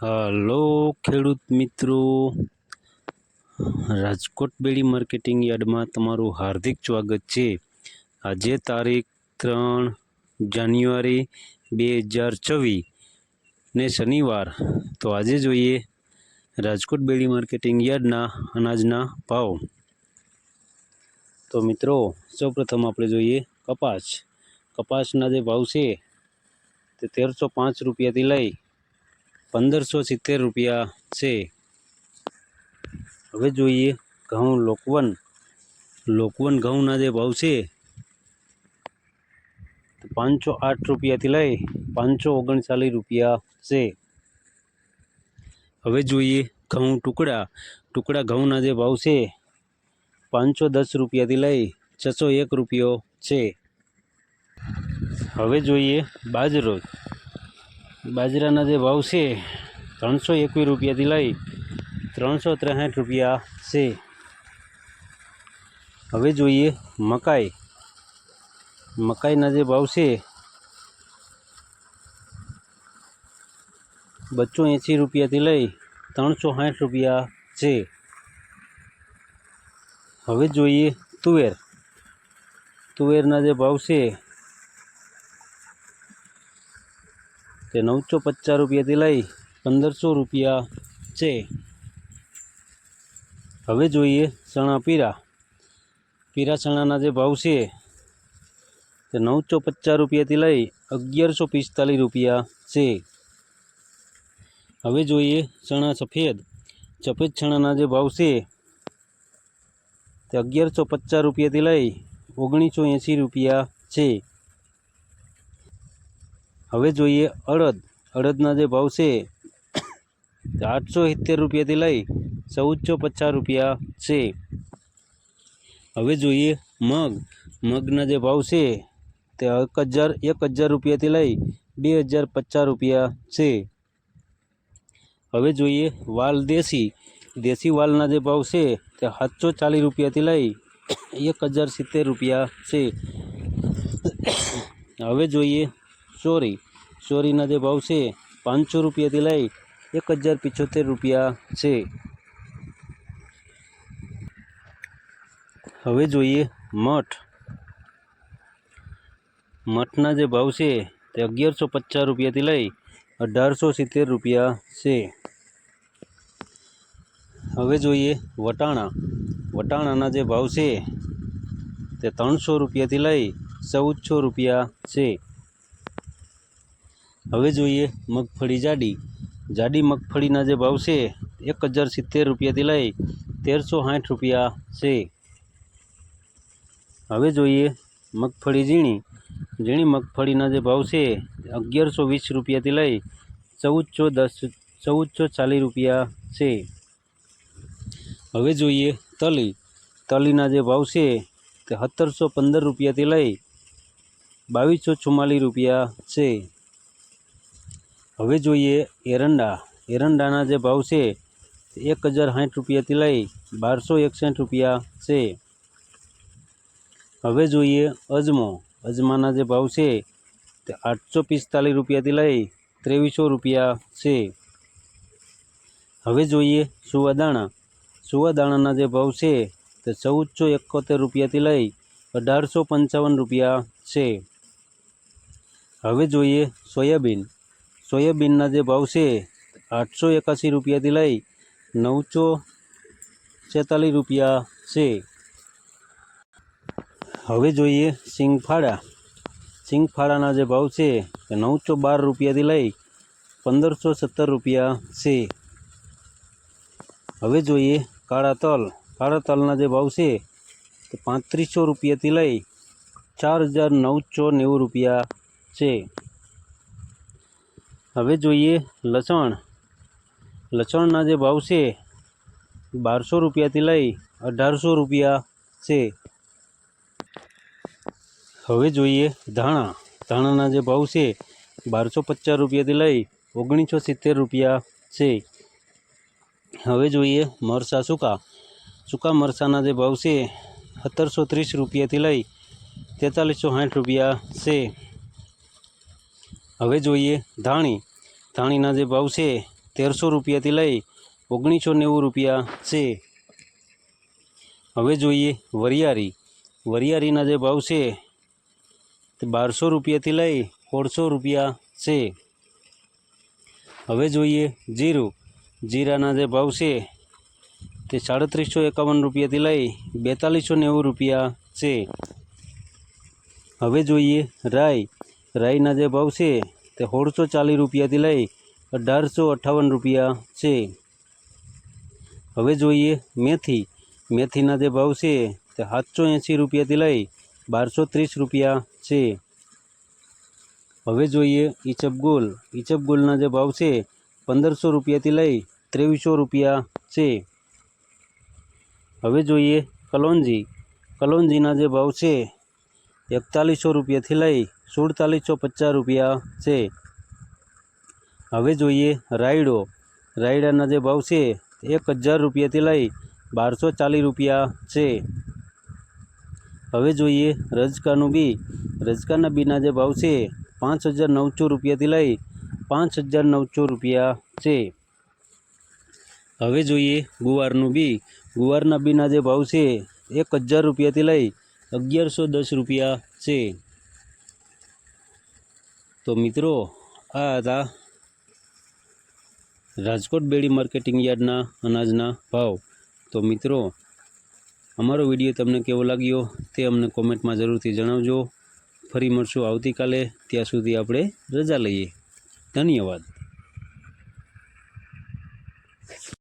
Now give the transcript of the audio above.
Hello ખેડૂત મિત્રો, રાજકોટ બેડી marketing યાર્ડમાં તમારું હાર્દિક સ્વાગત છે। આજે તારીખ 3 જાન્યુઆરી 2024 ને શનિવાર। તો આજે જોઈએ રાજકોટ બેડી માર્કેટિંગ યાર્ડના અનાજના ભાવ। તો મિત્રો, સૌપ્રથમ આપણે જોઈએ કપાસના જે ભાવ છે તે 1305 રૂપિયાથી લઈ 1570 રૂપિયા છે। હવે જોઈએ ઘઉં લોકવન ઘઉંના જે ભાવ છે 508 રૂપિયાથી લઈ 539 રૂપિયા છે। હવે જોઈએ ઘઉં ટુકડા ઘઉંના જે ભાવ છે 510 રૂપિયાથી લઈ 601 રૂપિયો છે। હવે જોઈએ બાજરાના જે ભાવ છે 321 રૂપિયાથી લઈ 363 રૂપિયા છે। હવે જોઈએ મકાઈના જે ભાવ છે 280 રૂપિયાથી લઈ 360 રૂપિયા છે। હવે જોઈએ તુવેરના જે ભાવ છે તે 950 રૂપિયાથી લઈ 1500 રૂપિયા છે। હવે જોઈએ ચણા પીરા ચણાના જે ભાવ છે તે 950 રૂપિયાથી લઈ 1145 રૂપિયા છે। હવે જોઈએ ચણા સફેદ ચણાના જે ભાવ છે તે 1150 રૂપિયાથી લઈ 1980 રૂપિયા છે। હવે જોઈએ અડદના જે ભાવ છે તે 870 રૂપિયાથી લઈ 1450 રૂપિયા છે। હવે જોઈએ મગના જે ભાવ છે તે 1000 રૂપિયાથી લઈ 2050 રૂપિયા છે। હવે જોઈએ દેશી વાલના જે ભાવ છે તે 740 રૂપિયાથી લઈ 1070 રૂપિયા છે। હવે જોઈએ ચોરીના જે ભાવ છે 500 રૂપિયાથી લઈ 1075 રૂપિયા છે। હવે જોઈએ મઠના જે ભાવ છે તે 1150 રૂપિયાથી લઈ 1870 રૂપિયા છે। હવે જોઈએ વટાણાના જે ભાવ છે તે 300 રૂપિયાથી લઈ 1400 રૂપિયા છે। હવે જોઈએ મગફળી જાડી મગફળીના જે ભાવ છે 1070 રૂપિયાથી લઈ 1360 રૂપિયા છે। હવે જોઈએ મગફળી ઝીણી મગફળીના જે ભાવ છે 1120 રૂપિયાથી લઈ 1440 રૂપિયા છે। હવે જોઈએ તલીના જે ભાવ છે તે 1715 રૂપિયાથી લઈ 2244 રૂપિયા છે। હવે જોઈએ એરંડાના જે ભાવ છે 1060 રૂપિયાથી લઈ 1261 રૂપિયા છે। હવે જોઈએ અજમાના જે ભાવ છે તે 845 રૂપિયાથી લઈ 2300 રૂપિયા છે। હવે જોઈએ સુવાદાણાના જે ભાવ છે તે 1471 રૂપિયાથી લઈ 1855 રૂપિયા છે। હવે જોઈએ સોયાબીનના જે ભાવ છે 881 રૂપિયાથી લઈ 946 રૂપિયા છે। હવે જોઈએ સિંગફાળાના જે ભાવ છે તે 912 રૂપિયાથી લઈ 1517 રૂપિયા છે। હવે જોઈએ કાળા તલના જે ભાવ છે તે 3500 રૂપિયાથી લઈ 4990 રૂપિયા છે। હવે જોઈએ લસણના જે ભાવ છે 1200 રૂપિયાથી લઈ 1800 રૂપિયા છે। હવે જોઈએ ધાણાના જે ભાવ છે 1250 રૂપિયાથી લઈ 1970 રૂપિયા છે। હવે જોઈએ મરચાં સૂકા મરચાંના જે ભાવ છે 1730 રૂપિયાથી લઈ 4360 રૂપિયા છે। હવે જોઈએ ધાણીના જે ભાવ છે 1300 રૂપિયાથી લઈ 1990 રૂપિયા છે। હવે જોઈએ વરિયાળી। વરિયાળીના જે ભાવ છે તે 1200 રૂપિયાથી લઈ 1600 રૂપિયા છે। હવે જોઈએ જીરું। જીરાના જે ભાવ છે તે 3751 રૂપિયાથી લઈ 4290 રૂપિયા છે। હવે જોઈએ રાઈ। રાઈના જે ભાવ છે તે 1640 રૂપિયાથી લઈ 1858 રૂપિયા છે। હવે જોઈએ મેથી। મેથીના જે ભાવ છે તે 780 રૂપિયાથી લઈ 1230 રૂપિયા છે। હવે જોઈએ ઈસબગુલ। ઈસબગુલના જે ભાવ છે 1500 રૂપિયાથી લઈ 2300 રૂપિયા છે। હવે જોઈએ કલોંજી। કલોંજીના જે ભાવ છે 4100 રૂપિયાથી લઈ 4750 રૂપિયા છે। હવે જોઈએ રાયડો। રાયડાના જે ભાવ છે 1000 રૂપિયાથી લઈ 1240 રૂપિયા છે। હવે જોઈએ રજકાનું બી। રજકાના બીના જે ભાવ છે 5900 રૂપિયાથી લઈ 5900 રૂપિયા છે। હવે જોઈએ ગુવારનું બી। ગુવારના બીના જે ભાવ છે 1000 રૂપિયાથી લઈ 1110 રૂપિયા છે। તો મિત્રો આ હતા રાજકોટ બેડી માર્કેટિંગ યાર્ડના અનાજના ભાવ। તો મિત્રો અમારો વિડીયો તમને કેવો લાગ્યો તે અમને કોમેન્ટમાં જરૂરથી જણાવજો। ફરી મળશું આવતીકાલે। ત્યાં સુધી આપણે રજા લઈએ। ધન્યવાદ।